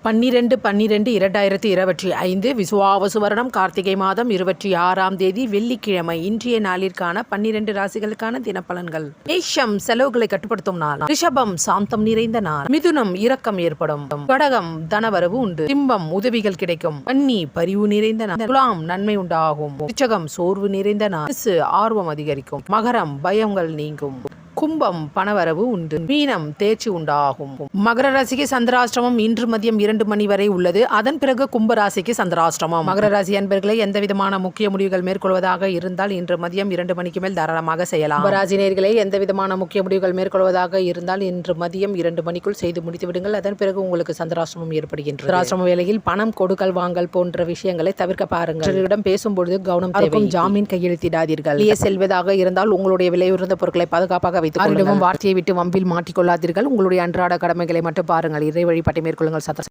12/12/2025 விசுவாவசு வருடம் கார்த்திகை மாதம் 26ஆம் தேதி வெள்ளிக்கிழமை. இன்றைய நாளிற்கான 12 ராசிகளுக்கான தினப்பலன்கள். மேஷம் செலவுகளை கட்டுப்படுத்தும் நாள். ரிஷபம் சாந்தம் நிறைந்த நாள். மிதுனம் இரக்கம் ஏற்படும். கடகம் தனவரவு உண்டு. சிம்மம் உதவிகள் கிடைக்கும். கன்னி பரிவு நிறைந்த நாள். துலாம் நன்மை உண்டாகும். விருச்சகம் சோர்வு நிறைந்த நாள். ஆர்வம் அதிகரிக்கும். மகரம் பயங்கள் நீங்கும். கும்பம் பணவரவு உண்டு. மீனம் தேர்ச்சி உண்டாகும். மகர ராசிக்கு சந்திராஷ்டிரமம் இன்று மதியம் 2 மணி வரை உள்ளது. அதன் பிறகு கும்ப ராசிக்கு சந்திராஷ்டிரமம். மகர ராசி அன்பர்களை எந்த விதமான முக்கிய முடிவுகள் மேற்கொள்வதாக இருந்தால் இன்று மதியம் 2 மணிக்கு மேல் தாராளமாக செய்யலாம். கும்பராசினியர்களை எந்த விதமான முக்கிய முடிவுகள் மேற்கொள்வதாக இருந்தால் இன்று மதியம் 2 மணிக்குள் செய்து முடித்து விடுங்கள். அதன் பிறகு உங்களுக்கு சந்திராஷ்டிரமம் ஏற்படுகின்றது. சந்திராஷ்டிரம வேளையில் பணம் கொடுக்கல் வாங்கல் போன்ற விஷயங்களை தவிர்க்க பாருங்கள். பேசும்பொழுது கவனம் தேவை. ஜாமீன் கையெழுத்திடாதீர்கள். செல்வதாக இருந்தால் உங்களுடைய விலையுறந்த பொருட்களை பாதுகாப்பாக வார்த்தையை விட்டு வம்பில் மாட்டிக்கொள்ளாதீர்கள். உங்களுடைய அன்றாட கடமைகளை மட்டும் பாருங்கள். இறை வழிபாட்டை மேற்கொள்ளுங்கள்.